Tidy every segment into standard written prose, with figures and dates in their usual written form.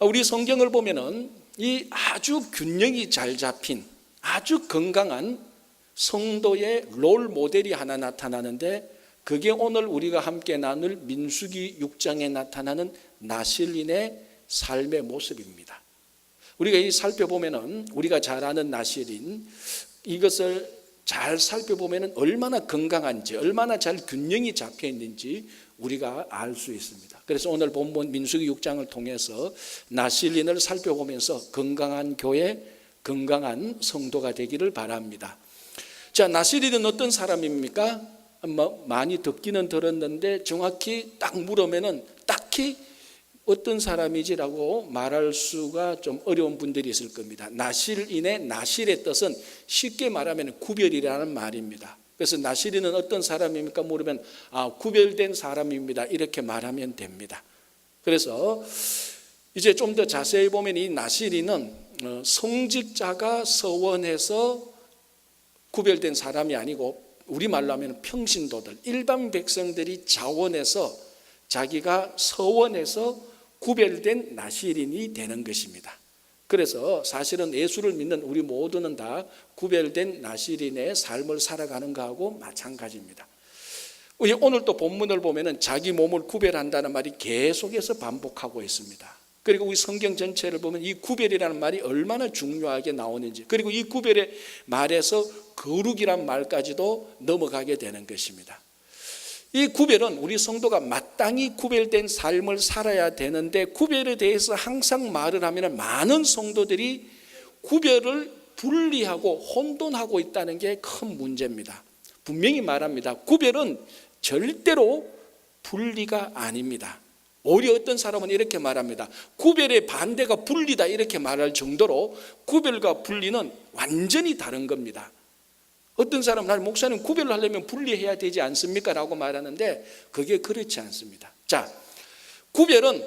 우리 성경을 보면은 이 아주 균형이 잘 잡힌 아주 건강한 성도의 롤 모델이 하나 나타나는데, 그게 오늘 우리가 함께 나눌 민수기 6장에 나타나는 나실인의 삶의 모습입니다. 우리가 이 살펴보면은 우리가 잘 아는 나실인, 이것을 잘 살펴보면은 얼마나 건강한지, 얼마나 잘 균형이 잡혀 있는지 우리가 알 수 있습니다. 그래서 오늘 본문 민수기 6장을 통해서 나실인을 살펴보면서 건강한 교회, 건강한 성도가 되기를 바랍니다. 자, 나실인은 어떤 사람입니까? 많이 듣기는 들었는데 정확히 딱 물으면은 딱히 어떤 사람이지라고 말할 수가 좀 어려운 분들이 있을 겁니다. 나실인의 나실의 뜻은 쉽게 말하면 구별이라는 말입니다. 그래서 나실인은 어떤 사람입니까? 물으면 구별된 사람입니다, 이렇게 말하면 됩니다. 그래서 이제 좀 더 자세히 보면 이 나실인은 성직자가 서원해서 구별된 사람이 아니고, 우리말로 하면 평신도들, 일반 백성들이 자원해서 자기가 서원해서 구별된 나실인이 되는 것입니다. 그래서 사실은 예수를 믿는 우리 모두는 다 구별된 나실인의 삶을 살아가는 것하고 마찬가지입니다. 오늘 또 본문을 보면은 자기 몸을 구별한다는 말이 계속해서 반복하고 있습니다. 그리고 우리 성경 전체를 보면 이 구별이라는 말이 얼마나 중요하게 나오는지, 그리고 이 구별의 말에서 거룩이란 말까지도 넘어가게 되는 것입니다. 이 구별은 우리 성도가 마땅히 구별된 삶을 살아야 되는데, 구별에 대해서 항상 말을 하면 많은 성도들이 구별을 분리하고 혼돈하고 있다는 게 큰 문제입니다. 분명히 말합니다. 구별은 절대로 분리가 아닙니다. 오히려 어떤 사람은 이렇게 말합니다. 구별의 반대가 분리다, 이렇게 말할 정도로 구별과 분리는 완전히 다른 겁니다. 어떤 사람은 나는 목사님 구별을 하려면 분리해야 되지 않습니까? 라고 말하는데 그게 그렇지 않습니다. 자, 구별은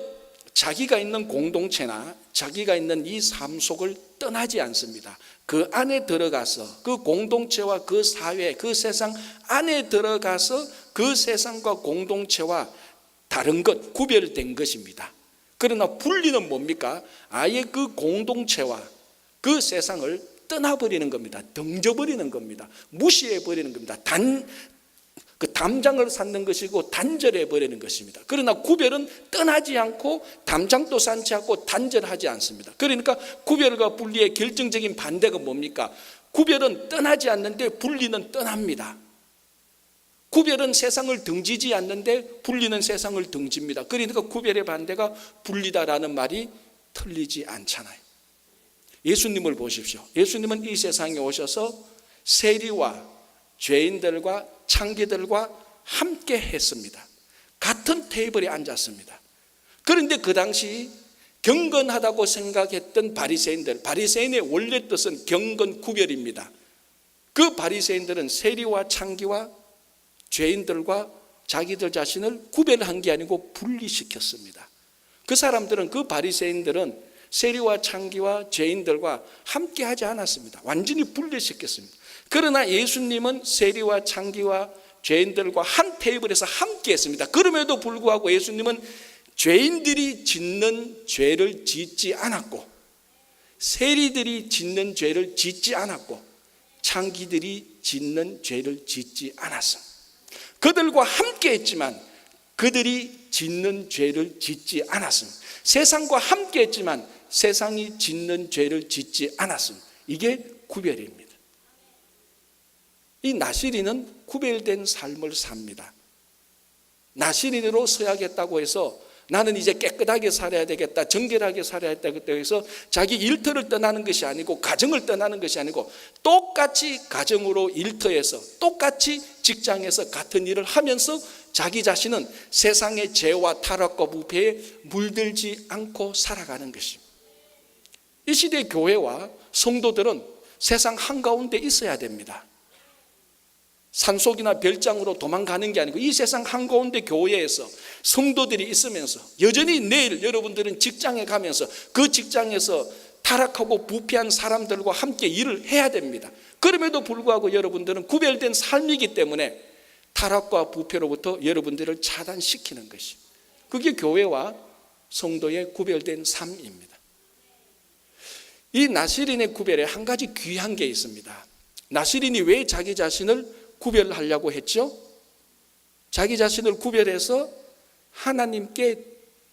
자기가 있는 공동체나 자기가 있는 이 삶 속을 떠나지 않습니다. 그 안에 들어가서 그 공동체와 그 사회, 그 세상 안에 들어가서 그 세상과 공동체와 다른 것, 구별된 것입니다. 그러나 분리는 뭡니까? 아예 그 공동체와 그 세상을 떠나버리는 겁니다. 덩져버리는 겁니다. 무시해버리는 겁니다. 그 담장을 쌓는 것이고 단절해버리는 것입니다. 그러나 구별은 떠나지 않고 담장도 쌓지 않고 단절하지 않습니다. 그러니까 구별과 분리의 결정적인 반대가 뭡니까? 구별은 떠나지 않는데 분리는 떠납니다. 구별은 세상을 등지지 않는데 분리는 세상을 등집니다. 그러니까 구별의 반대가 분리다라는 말이 틀리지 않잖아요. 예수님을 보십시오. 예수님은 이 세상에 오셔서 세리와 죄인들과 창기들과 함께 했습니다. 같은 테이블에 앉았습니다. 그런데 그 당시 경건하다고 생각했던 바리새인들, 바리새인의 원래 뜻은 경건 구별입니다. 그 바리새인들은 세리와 창기와 죄인들과 자기들 자신을 구별한 게 아니고 분리시켰습니다. 그 사람들은, 그 바리새인들은 세리와 창기와 죄인들과 함께 하지 않았습니다. 완전히 분리시켰습니다. 그러나 예수님은 세리와 창기와 죄인들과 한 테이블에서 함께 했습니다. 그럼에도 불구하고 예수님은 죄인들이 짓는 죄를 짓지 않았고, 세리들이 짓는 죄를 짓지 않았고, 창기들이 짓는 죄를 짓지 않았습니다. 그들과 함께 했지만 그들이 짓는 죄를 짓지 않았습니다. 세상과 함께 했지만 세상이 짓는 죄를 짓지 않았습니다. 이게 구별입니다. 이 나실인은 구별된 삶을 삽니다. 나실인으로 서야겠다고 해서 나는 이제 깨끗하게 살아야 되겠다, 정결하게 살아야 되겠다 해서 자기 일터를 떠나는 것이 아니고, 가정을 떠나는 것이 아니고, 똑같이 가정으로 일터에서 똑같이 직장에서 같은 일을 하면서 자기 자신은 세상의 죄와 타락과 부패에 물들지 않고 살아가는 것입니다. 이 시대의 교회와 성도들은 세상 한가운데 있어야 됩니다. 산속이나 별장으로 도망가는 게 아니고 이 세상 한가운데 교회에서 성도들이 있으면서 여전히 내일 여러분들은 직장에 가면서 그 직장에서 타락하고 부패한 사람들과 함께 일을 해야 됩니다. 그럼에도 불구하고 여러분들은 구별된 삶이기 때문에 타락과 부패로부터 여러분들을 차단시키는 것이, 그게 교회와 성도의 구별된 삶입니다. 이 나시린의 구별에 한 가지 귀한 게 있습니다. 나시린이 왜 자기 자신을 구별하려고 했죠? 자기 자신을 구별해서 하나님께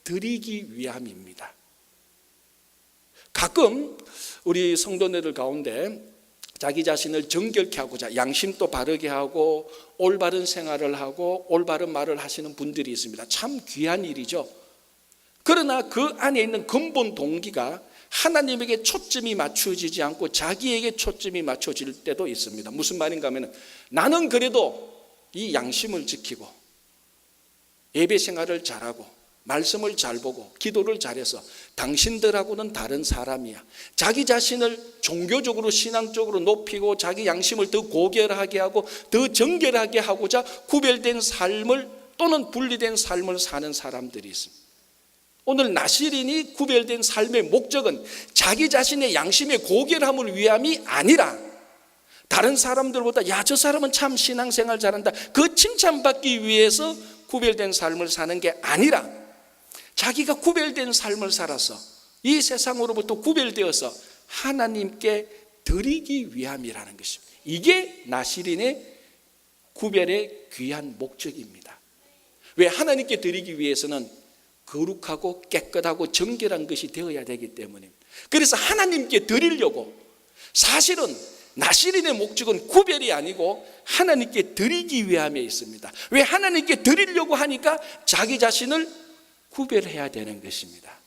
드리기 위함입니다. 가끔 우리 성도님들 가운데 자기 자신을 정결케 하고자 양심도 바르게 하고 올바른 생활을 하고 올바른 말을 하시는 분들이 있습니다. 참 귀한 일이죠. 그러나 그 안에 있는 근본 동기가 하나님에게 초점이 맞춰지지 않고 자기에게 초점이 맞춰질 때도 있습니다. 무슨 말인가 하면 나는 그래도 이 양심을 지키고 예배 생활을 잘하고 말씀을 잘 보고 기도를 잘해서 당신들하고는 다른 사람이야. 자기 자신을 종교적으로 신앙적으로 높이고 자기 양심을 더 고결하게 하고 더 정결하게 하고자 구별된 삶을 또는 분리된 삶을 사는 사람들이 있습니다. 오늘 나시린이 구별된 삶의 목적은 자기 자신의 양심의 고결함을 위함이 아니라 다른 사람들보다 야, 저 사람은 참 신앙생활 잘한다, 그 칭찬받기 위해서 구별된 삶을 사는 게 아니라 자기가 구별된 삶을 살아서 이 세상으로부터 구별되어서 하나님께 드리기 위함이라는 것입니다. 이게 나시린의 구별의 귀한 목적입니다. 왜? 하나님께 드리기 위해서는 거룩하고 깨끗하고 정결한 것이 되어야 되기 때문입니다. 그래서 하나님께 드리려고, 사실은 나시린의 목적은 구별이 아니고 하나님께 드리기 위함에 있습니다. 왜? 하나님께 드리려고 하니까 자기 자신을 구별해야 되는 것입니다.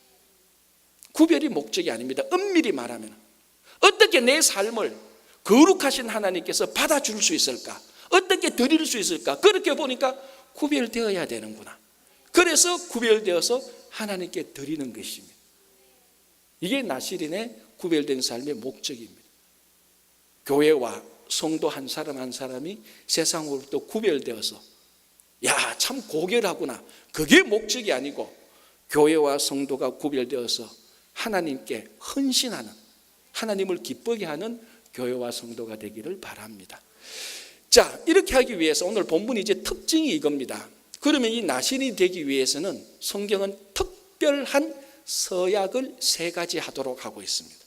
구별이 목적이 아닙니다. 엄밀히 말하면 어떻게 내 삶을 거룩하신 하나님께서 받아줄 수 있을까? 어떻게 드릴 수 있을까? 그렇게 보니까 구별되어야 되는구나. 그래서 구별되어서 하나님께 드리는 것입니다. 이게 나시린의 구별된 삶의 목적입니다. 교회와 성도 한 사람 한 사람이 세상으로부터 구별되어서 야, 참 고결하구나, 그게 목적이 아니고 교회와 성도가 구별되어서 하나님께 헌신하는, 하나님을 기쁘게 하는 교회와 성도가 되기를 바랍니다. 자, 이렇게 하기 위해서 오늘 본문이 이제 특징이 이겁니다. 그러면 이 나시린이 되기 위해서는 성경은 특별한 서약을 3가지 하도록 하고 있습니다.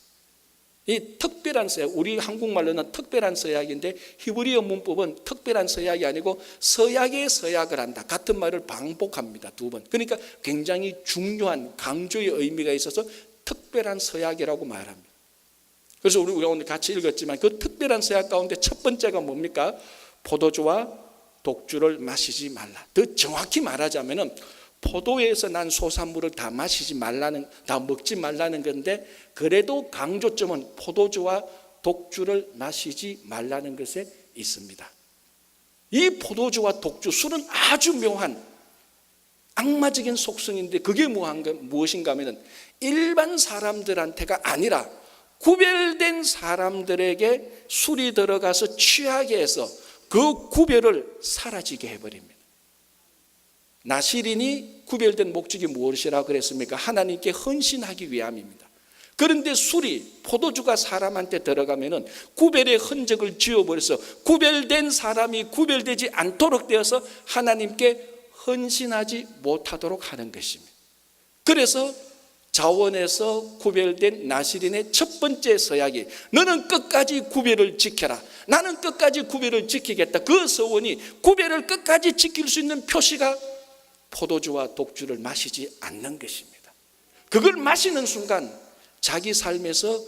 이 특별한 서약, 우리 한국말로는 특별한 서약인데 히브리어 문법은 특별한 서약이 아니고 서약의 서약을 한다. 같은 말을 반복합니다. 2번. 그러니까 굉장히 중요한 강조의 의미가 있어서 특별한 서약이라고 말합니다. 그래서 우리가 오늘 같이 읽었지만 그 특별한 서약 가운데 첫 번째가 뭡니까? 포도주와 독주를 마시지 말라. 더 정확히 말하자면은 포도에서 난 소산물을 다 마시지 말라는, 다 먹지 말라는 건데, 그래도 강조점은 포도주와 독주를 마시지 말라는 것에 있습니다. 이 포도주와 독주, 술은 아주 묘한 악마적인 속성인데 그게 무엇인가 하면 일반 사람들한테가 아니라 구별된 사람들에게 술이 들어가서 취하게 해서 그 구별을 사라지게 해버립니다. 나시린이 구별된 목적이 무엇이라고 그랬습니까? 하나님께 헌신하기 위함입니다. 그런데 술이, 포도주가 사람한테 들어가면은 구별의 흔적을 지워버려서 구별된 사람이 구별되지 않도록 되어서 하나님께 헌신하지 못하도록 하는 것입니다. 그래서 자원에서 구별된 나시린의 첫 번째 서약이 너는 끝까지 구별을 지켜라, 나는 끝까지 구별을 지키겠다. 그 서원이 구별을 끝까지 지킬 수 있는 표시가 포도주와 독주를 마시지 않는 것입니다. 그걸 마시는 순간 자기 삶에서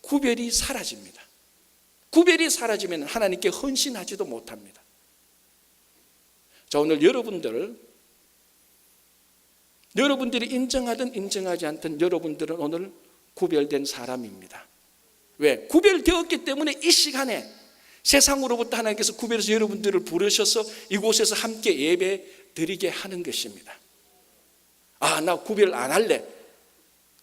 구별이 사라집니다. 구별이 사라지면 하나님께 헌신하지도 못합니다. 자, 오늘 여러분들이 인정하든 인정하지 않든 여러분들은 오늘 구별된 사람입니다. 왜? 구별되었기 때문에 이 시간에 세상으로부터 하나님께서 구별해서 여러분들을 부르셔서 이곳에서 함께 예배 드리게 하는 것입니다. 아, 나 구별 안 할래.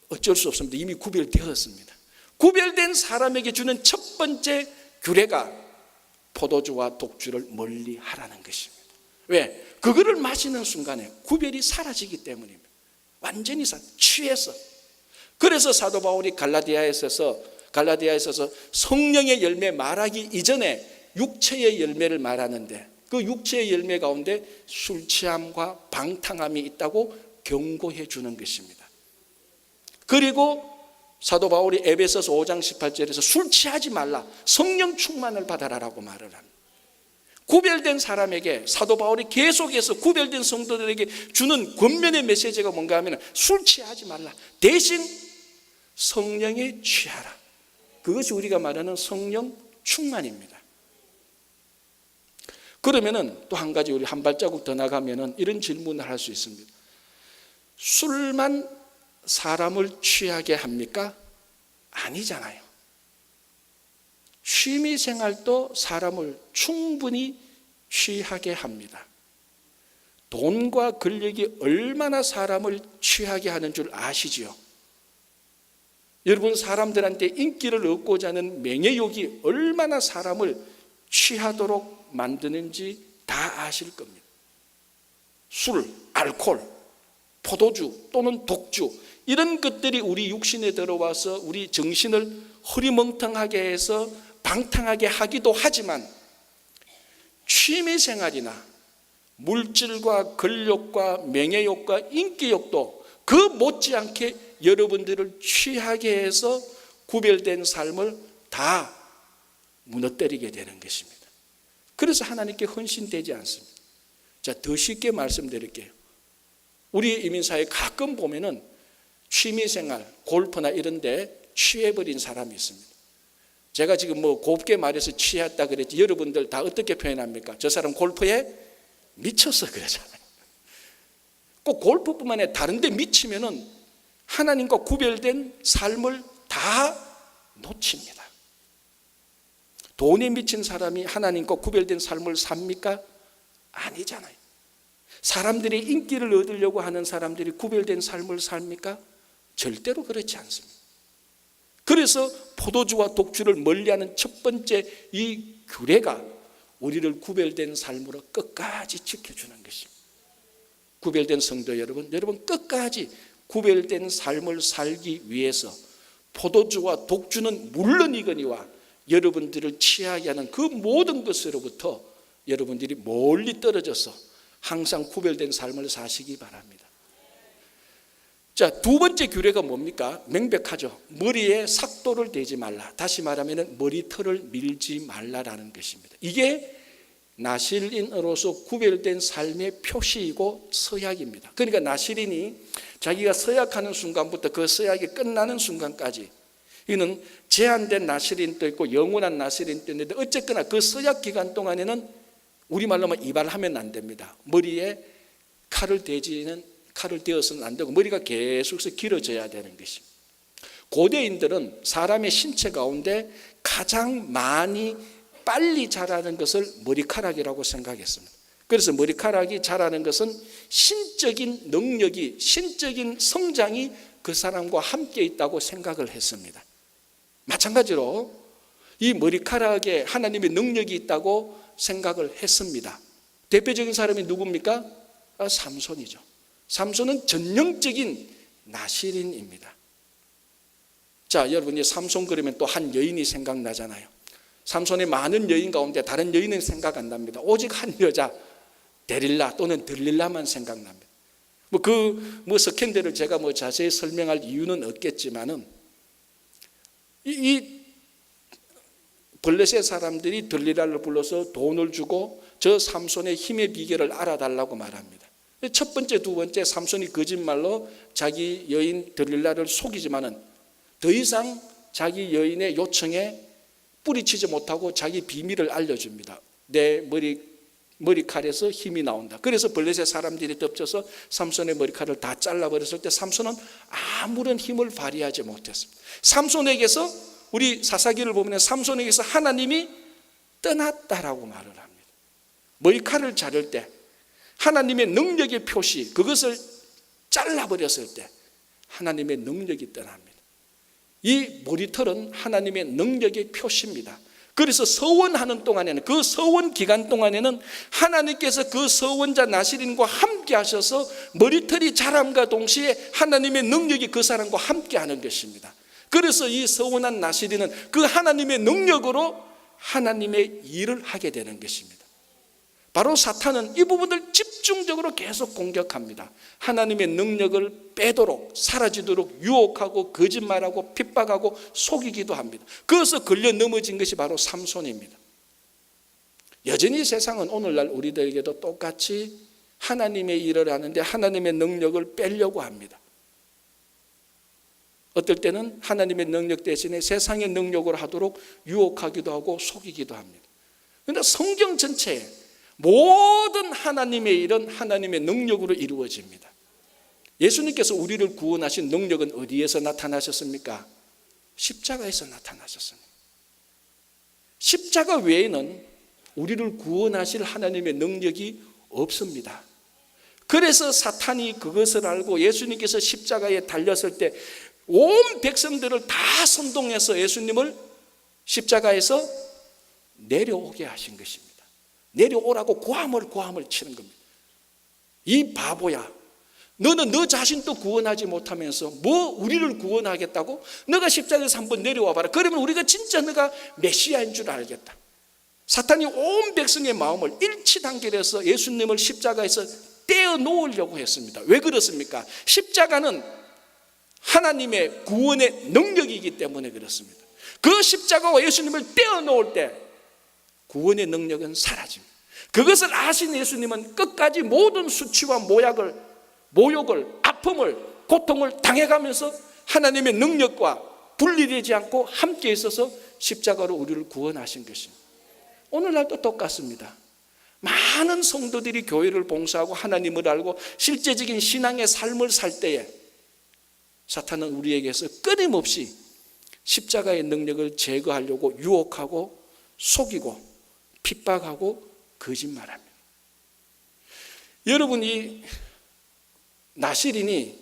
어쩔 수 없습니다. 이미 구별되었습니다. 구별된 사람에게 주는 첫 번째 규례가 포도주와 독주를 멀리 하라는 것입니다. 왜? 그거를 마시는 순간에 구별이 사라지기 때문입니다. 완전히 취해서. 그래서 사도 바울이 갈라디아에 있어서 성령의 열매 말하기 이전에 육체의 열매를 말하는데 그 육체의 열매 가운데 술 취함과 방탕함이 있다고 경고해 주는 것입니다. 그리고 사도 바울이 에베소서 5장 18절에서 술 취하지 말라, 성령 충만을 받아라라고 말을 합니다. 구별된 사람에게 사도 바울이 계속해서 구별된 성도들에게 주는 권면의 메시지가 뭔가 하면 술 취하지 말라, 대신 성령에 취하라. 그것이 우리가 말하는 성령 충만입니다. 그러면은 또 한 가지 우리 한 발자국 더 나가면은 이런 질문을 할 수 있습니다. 술만 사람을 취하게 합니까? 아니잖아요. 취미 생활도 사람을 충분히 취하게 합니다. 돈과 권력이 얼마나 사람을 취하게 하는 줄 아시지요? 여러분, 사람들한테 인기를 얻고자 하는 명예욕이 얼마나 사람을 취하도록 만드는지 다 아실 겁니다. 술, 알코올, 포도주 또는 독주, 이런 것들이 우리 육신에 들어와서 우리 정신을 흐리멍텅하게 해서 방탕하게 하기도 하지만, 취미생활이나 물질과 권력과 명예욕과 인기욕도 그 못지않게 여러분들을 취하게 해서 구별된 삶을 다 무너뜨리게 되는 것입니다. 그래서 하나님께 헌신되지 않습니다. 자, 더 쉽게 말씀드릴게요. 우리 이민사회 가끔 보면은 취미생활, 골프나 이런 데 취해버린 사람이 있습니다. 제가 지금 곱게 말해서 취했다 그랬지, 여러분들 다 어떻게 표현합니까? 저 사람 골프에 미쳤어 그러잖아요. 꼭 골프뿐만 아니라 다른 데 미치면은 하나님과 구별된 삶을 다 놓칩니다. 돈에 미친 사람이 하나님과 구별된 삶을 삽니까? 아니잖아요. 사람들이 인기를 얻으려고 하는 사람들이 구별된 삶을 삽니까? 절대로 그렇지 않습니다. 그래서 포도주와 독주를 멀리하는 첫 번째 이 규례가 우리를 구별된 삶으로 끝까지 지켜주는 것입니다. 구별된 성도 여러분 끝까지 구별된 삶을 살기 위해서 포도주와 독주는 물론이거니와 여러분들을 취하게 하는 그 모든 것으로부터 여러분들이 멀리 떨어져서 항상 구별된 삶을 사시기 바랍니다. 자, 두 번째 규례가 뭡니까? 명백하죠. 머리에 삭도를 대지 말라. 다시 말하면 머리털을 밀지 말라라는 것입니다. 이게 나실인으로서 구별된 삶의 표시이고 서약입니다. 그러니까 나실인이 자기가 서약하는 순간부터 그 서약이 끝나는 순간까지, 이는 제한된 나실인도 있고 영원한 나실인도 있는데, 어쨌거나 그 서약 기간 동안에는 우리말로 하면 이발하면 안 됩니다. 머리에 칼을 대어서는 안 되고 머리가 계속해서 길어져야 되는 것입니다. 고대인들은 사람의 신체 가운데 가장 많이 빨리 자라는 것을 머리카락이라고 생각했습니다. 그래서 머리카락이 자라는 것은 신적인 능력이, 신적인 성장이 그 사람과 함께 있다고 생각을 했습니다. 마찬가지로 이 머리카락에 하나님의 능력이 있다고 생각을 했습니다. 대표적인 사람이 누굽니까? 삼손이죠. 삼손은 전형적인 나실인입니다. 자, 여러분, 삼손 그러면 또 한 여인이 생각나잖아요. 삼손의 많은 여인 가운데 다른 여인은 생각 안 납니다. 오직 한 여자, 데릴라 또는 들릴라만 생각납니다. 스캔들을 제가 자세히 설명할 이유는 없겠지만은, 이 블레셋 사람들이 들릴라를 불러서 돈을 주고 저 삼손의 힘의 비결을 알아달라고 말합니다. 첫 번째, 두 번째 삼손이 거짓말로 자기 여인 들릴라를 속이지만은 더 이상 자기 여인의 요청에 뿌리치지 못하고 자기 비밀을 알려줍니다. 내 머리칼에서 힘이 나온다. 그래서 블레셋 사람들이 덮쳐서 삼손의 머리칼을 다 잘라버렸을 때 삼손은 아무런 힘을 발휘하지 못했습니다. 삼손에게서, 우리 사사기를 보면 삼손에게서 하나님이 떠났다라고 말을 합니다. 머리칼을 자를 때 하나님의 능력의 표시, 그것을 잘라버렸을 때 하나님의 능력이 떠납니다. 이 머리털은 하나님의 능력의 표시입니다. 그래서 서원하는 동안에는, 그 서원 기간 동안에는 하나님께서 그 서원자 나실인과 함께 하셔서 머리털이 자람과 동시에 하나님의 능력이 그 사람과 함께 하는 것입니다. 그래서 이 서원한 나실인은 그 하나님의 능력으로 하나님의 일을 하게 되는 것입니다. 바로 사탄은 이 부분을 집중적으로 계속 공격합니다. 하나님의 능력을 빼도록, 사라지도록 유혹하고 거짓말하고 핍박하고 속이기도 합니다. 그래서 걸려 넘어진 것이 바로 삼손입니다. 여전히 세상은 오늘날 우리들에게도 똑같이 하나님의 일을 하는데 하나님의 능력을 빼려고 합니다. 어떨 때는 하나님의 능력 대신에 세상의 능력을 하도록 유혹하기도 하고 속이기도 합니다. 그런데 성경 전체에 모든 하나님의 일은 하나님의 능력으로 이루어집니다. 예수님께서 우리를 구원하신 능력은 어디에서 나타나셨습니까? 십자가에서 나타나셨습니다. 십자가 외에는 우리를 구원하실 하나님의 능력이 없습니다. 그래서 사탄이 그것을 알고 예수님께서 십자가에 달렸을 때 온 백성들을 다 선동해서 예수님을 십자가에서 내려오게 하신 것입니다. 내려오라고 고함을 치는 겁니다. 이 바보야, 너는 너 자신도 구원하지 못하면서 뭐 우리를 구원하겠다고? 너가 십자가에서 한번 내려와 봐라. 그러면 우리가 진짜 너가 메시아인 줄 알겠다. 사탄이 온 백성의 마음을 일치단결해서 예수님을 십자가에서 떼어 놓으려고 했습니다. 왜 그렇습니까? 십자가는 하나님의 구원의 능력이기 때문에 그렇습니다. 그 십자가와 예수님을 떼어 놓을 때 구원의 능력은 사라집니다. 그것을 아신 예수님은 끝까지 모든 수치와 모욕을, 아픔을, 고통을 당해가면서 하나님의 능력과 분리되지 않고 함께 있어서 십자가로 우리를 구원하신 것입니다. 오늘날도 똑같습니다. 많은 성도들이 교회를 봉사하고 하나님을 알고 실제적인 신앙의 삶을 살 때에 사탄은 우리에게서 끊임없이 십자가의 능력을 제거하려고 유혹하고 속이고 핍박하고 거짓말합니다. 여러분이 나시린이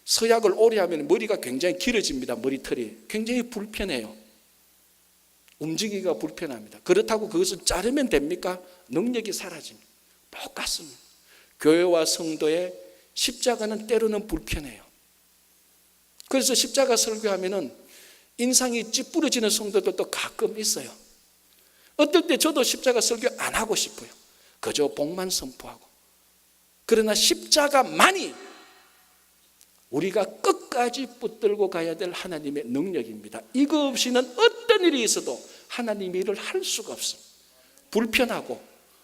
서약을 오래 하면 머리가 굉장히 길어집니다. 머리털이 굉장히 불편해요. 움직이기가 불편합니다. 그렇다고 그것을 자르면 됩니까? 능력이 사라집니다. 똑같습니다. 교회와 성도의 십자가는 때로는 불편해요. 그래서 십자가 설교하면은 인상이 찌푸러지는 성도들도 가끔 있어요. 어떨 때 저도 십자가 설교 안 하고 싶어요. 그저 복만 선포하고. 그러나 십자가만이 우리가 끝까지 붙들고 가야 될 하나님의 능력입니다. 이거 없이는 어떤 일이 있어도 하나님의 일을 할 수가 없습니다. 불편하고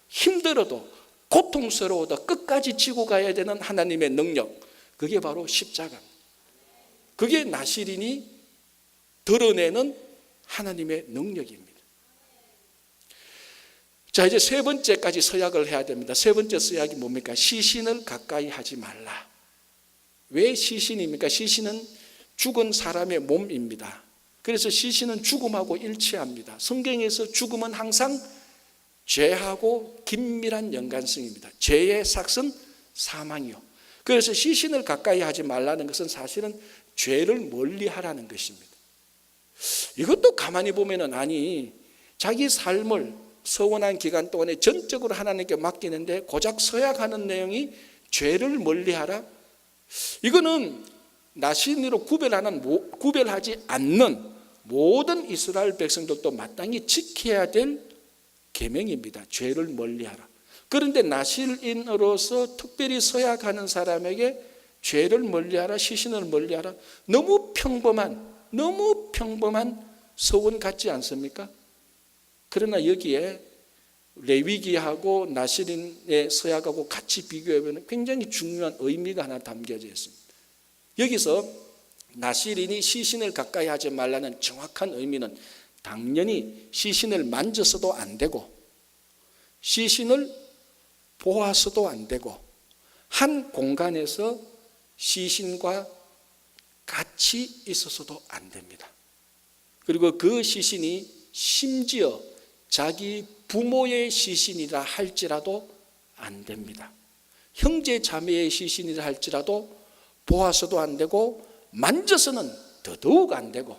힘들어도 고통스러워도 끝까지 지고 가야 되는 하나님의 능력, 그게 바로 십자가입니다. 그게 나시린이 드러내는 하나님의 능력입니다. 자, 이제 세 번째까지 서약을 해야 됩니다. 세 번째 서약이 뭡니까? 시신을 가까이 하지 말라. 왜 시신입니까? 시신은 죽은 사람의 몸입니다. 그래서 시신은 죽음하고 일치합니다. 성경에서 죽음은 항상 죄하고 긴밀한 연관성입니다. 죄의 삭은 사망이요. 그래서 시신을 가까이 하지 말라는 것은 사실은 죄를 멀리하라는 것입니다. 이것도 가만히 보면은 아니 자기 삶을 서원한 기간 동안에 전적으로 하나님께 맡기는데 고작 서약하는 내용이 죄를 멀리하라. 이거는 나시린으로 구별하지 않는 모든 이스라엘 백성들도 마땅히 지켜야 될 계명입니다. 죄를 멀리하라. 그런데 나시린으로서 특별히 서약하는 사람에게 죄를 멀리하라, 시신을 멀리하라. 너무 평범한 서원 같지 않습니까? 그러나 여기에 레위기하고 나시린의 서약하고 같이 비교해보면 굉장히 중요한 의미가 하나 담겨져 있습니다. 여기서 나시린이 시신을 가까이 하지 말라는 정확한 의미는 당연히 시신을 만져서도 안 되고 시신을 보아서도 안 되고 한 공간에서 시신과 같이 있어서도 안 됩니다. 그리고 그 시신이 심지어 자기 부모의 시신이라 할지라도 안 됩니다. 형제 자매의 시신이라 할지라도 보아서도 안 되고 만져서는 더더욱 안 되고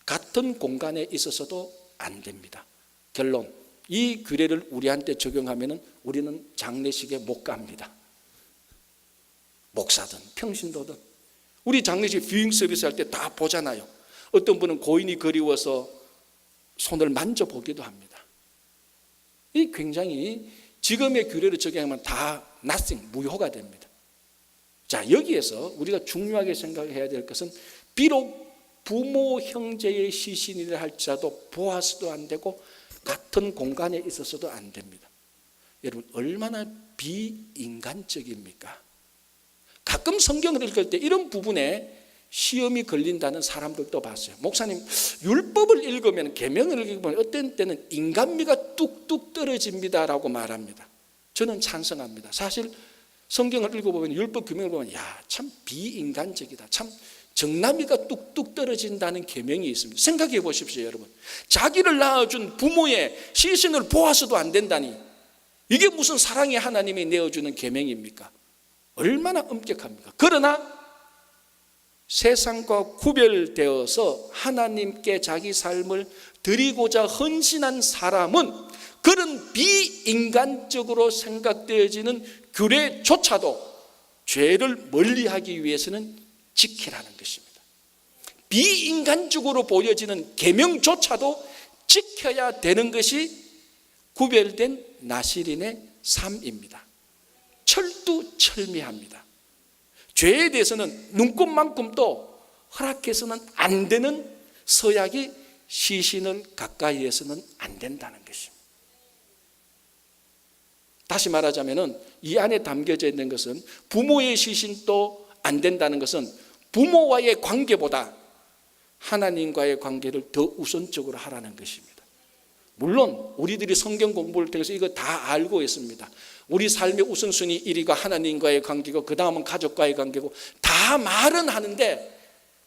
같은 공간에 있어서도 안 됩니다. 결론, 이 규례를 우리한테 적용하면 우리는 장례식에 못 갑니다. 목사든 평신도든 우리 장례식 뷰잉 서비스 할 때 다 보잖아요. 어떤 분은 고인이 그리워서 손을 만져보기도 합니다. 이 굉장히 지금의 규례를 적용하면 다 nothing, 무효가 됩니다. 자, 여기에서 우리가 중요하게 생각해야 될 것은 비록 부모 형제의 시신이라 할지라도 보아서도 안 되고 같은 공간에 있어서도 안 됩니다. 여러분, 얼마나 비인간적입니까? 가끔 성경을 읽을 때 이런 부분에 시험이 걸린다는 사람들도 봤어요. 목사님, 율법을 읽으면, 계명을 읽으면 어떤 때는 인간미가 뚝뚝 떨어집니다라고 말합니다. 저는 찬성합니다. 사실 성경을 읽어보면, 율법 계명을 보면 참 비인간적이다, 참 정남이가 뚝뚝 떨어진다는 계명이 있습니다. 생각해 보십시오, 여러분. 자기를 낳아준 부모의 시신을 보아서도 안 된다니, 이게 무슨 사랑의 하나님이 내어주는 계명입니까? 얼마나 엄격합니까? 그러나 세상과 구별되어서 하나님께 자기 삶을 드리고자 헌신한 사람은 그런 비인간적으로 생각되어지는 규례조차도 죄를 멀리하기 위해서는 지키라는 것입니다. 비인간적으로 보여지는 계명조차도 지켜야 되는 것이 구별된 나실인의 삶입니다. 철두철미합니다. 죄에 대해서는 눈꼽만큼도 허락해서는 안 되는 서약이 시신을 가까이 해서는 안 된다는 것입니다. 다시 말하자면 이 안에 담겨져 있는 것은 부모의 시신도 안 된다는 것은 부모와의 관계보다 하나님과의 관계를 더 우선적으로 하라는 것입니다. 물론 우리들이 성경 공부를 통해서 이거 다 알고 있습니다. 우리 삶의 우선순위 1위가 하나님과의 관계고 그 다음은 가족과의 관계고 다 말은 하는데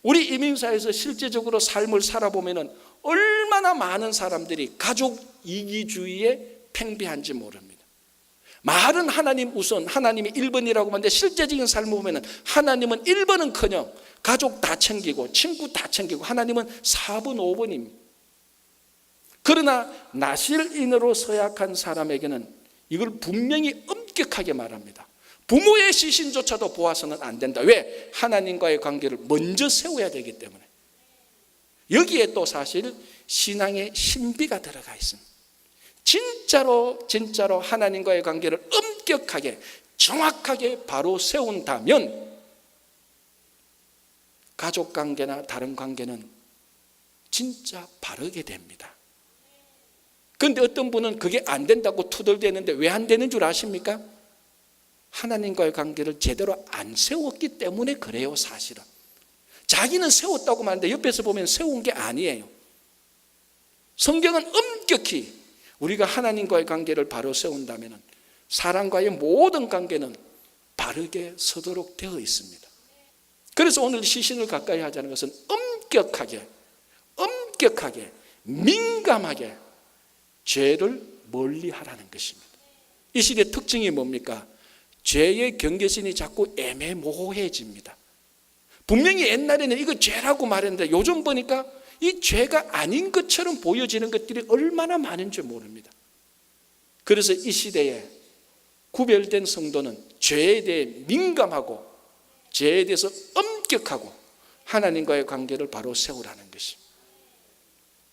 우리 이민사에서 실제적으로 삶을 살아보면 얼마나 많은 사람들이 가족 이기주의에 팽배한지 모릅니다. 말은 하나님 우선, 하나님이 1번이라고 하는데 실제적인 삶을 보면 하나님은 1번은커녕 가족 다 챙기고 친구 다 챙기고 하나님은 4번, 5번입니다. 그러나 나실인으로 서약한 사람에게는 이걸 분명히 엄격하게 말합니다. 부모의 시신조차도 보아서는 안 된다. 왜? 하나님과의 관계를 먼저 세워야 되기 때문에. 여기에 또 사실 신앙의 신비가 들어가 있습니다. 진짜로 하나님과의 관계를 엄격하게 정확하게 바로 세운다면 가족 관계나 다른 관계는 진짜 바르게 됩니다. 그런데 어떤 분은 그게 안 된다고 투덜대는데 왜 안 되는 줄 아십니까? 하나님과의 관계를 제대로 안 세웠기 때문에 그래요. 사실은 자기는 세웠다고 말하는데 옆에서 보면 세운 게 아니에요. 성경은 엄격히 우리가 하나님과의 관계를 바로 세운다면 사람과의 모든 관계는 바르게 서도록 되어 있습니다. 그래서 오늘 시신을 가까이 하자는 것은 엄격하게 민감하게 죄를 멀리하라는 것입니다. 이 시대의 특징이 뭡니까? 죄의 경계선이 자꾸 애매모호해집니다. 분명히 옛날에는 이거 죄라고 말했는데 요즘 보니까 이 죄가 아닌 것처럼 보여지는 것들이 얼마나 많은지 모릅니다. 그래서 이 시대에 구별된 성도는 죄에 대해 민감하고 죄에 대해서 엄격하고 하나님과의 관계를 바로 세우라는 것입니다.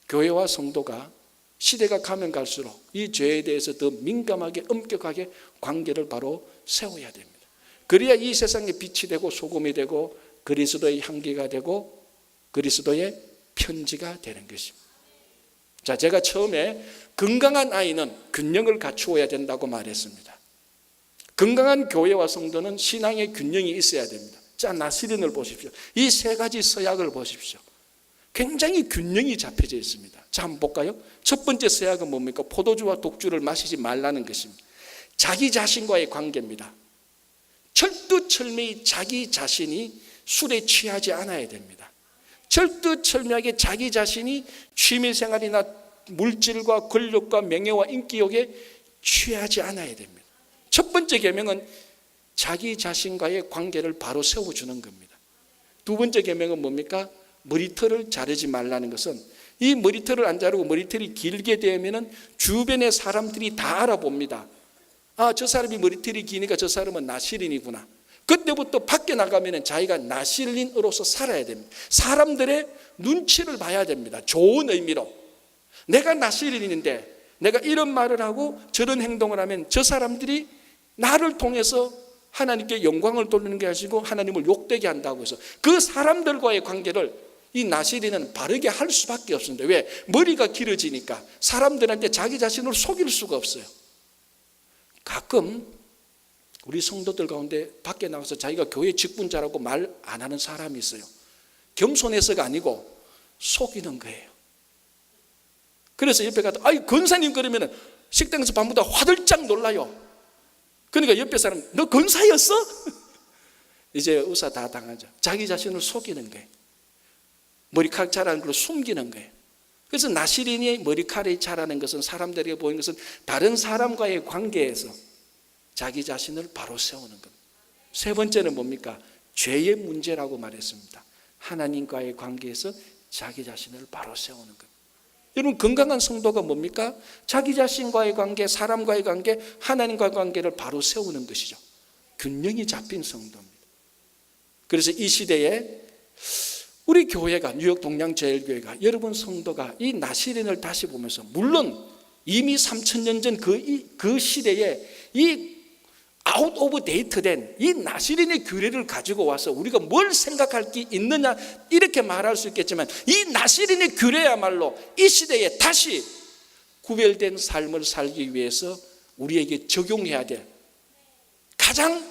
교회와 성도가 시대가 가면 갈수록 이 죄에 대해서 더 민감하게 엄격하게 관계를 바로 세워야 됩니다. 그래야 이 세상에 빛이 되고 소금이 되고 그리스도의 향기가 되고 그리스도의 편지가 되는 것입니다. 자, 제가 처음에 건강한 아이는 균형을 갖추어야 된다고 말했습니다. 건강한 교회와 성도는 신앙의 균형이 있어야 됩니다. 자, 나시린을 보십시오. 이 세 가지 서약을 보십시오. 굉장히 균형이 잡혀져 있습니다. 자, 한번 볼까요? 첫 번째 서약은 뭡니까? 포도주와 독주를 마시지 말라는 것입니다. 자기 자신과의 관계입니다. 철두철미히 자기 자신이 술에 취하지 않아야 됩니다. 철두철미하게 자기 자신이 취미생활이나 물질과 권력과 명예와 인기욕에 취하지 않아야 됩니다. 첫 번째 계명은 자기 자신과의 관계를 바로 세워주는 겁니다. 두 번째 계명은 뭡니까? 머리털을 자르지 말라는 것은 이 머리털을 안 자르고 머리털이 길게 되면 주변의 사람들이 다 알아봅니다. 아, 저 사람이 머리털이 기니까 저 사람은 나실인이구나. 그때부터 밖에 나가면 자기가 나실인으로서 살아야 됩니다. 사람들의 눈치를 봐야 됩니다. 좋은 의미로. 내가 나실인인데 내가 이런 말을 하고 저런 행동을 하면 저 사람들이 나를 통해서 하나님께 영광을 돌리는 게 아니고 하나님을 욕되게 한다고 해서 그 사람들과의 관계를 이 나시린은 바르게 할 수밖에 없습니다. 왜? 머리가 길어지니까 사람들한테 자기 자신을 속일 수가 없어요. 가끔 우리 성도들 가운데 밖에 나가서 자기가 교회 직분자라고 말 안 하는 사람이 있어요. 겸손해서가 아니고 속이는 거예요. 그래서 옆에 가도 아이 권사님 그러면 식당에서 밥 먹다가 화들짝 놀라요. 그러니까 옆에 사람 너 권사였어? 이제 의사 다 당하죠. 자기 자신을 속이는 거예요. 머리카락 자라는 걸 숨기는 거예요. 그래서 나시린이 머리카락이 자라는 것은 사람들에게 보이는 것은 다른 사람과의 관계에서 자기 자신을 바로 세우는 겁니다. 세 번째는 뭡니까? 죄의 문제라고 말했습니다. 하나님과의 관계에서 자기 자신을 바로 세우는 겁니다. 여러분 건강한 성도가 뭡니까? 자기 자신과의 관계, 사람과의 관계, 하나님과의 관계를 바로 세우는 것이죠. 균형이 잡힌 성도입니다. 그래서 이 시대에 우리 교회가 뉴욕 동양제일교회가 여러분 성도가 이 나시린을 다시 보면서 물론 이미 3000년 전 그 시대에 이 아웃 오브 데이트된 이 나시린의 규례를 가지고 와서 우리가 뭘 생각할 게 있느냐 이렇게 말할 수 있겠지만 이 나시린의 규례야말로 이 시대에 다시 구별된 삶을 살기 위해서 우리에게 적용해야 될 가장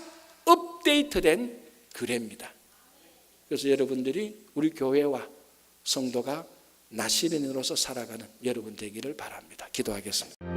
업데이트된 규례입니다. 그래서 여러분들이 우리 교회와 성도가 나시린으로서 살아가는 여러분 되기를 바랍니다. 기도하겠습니다.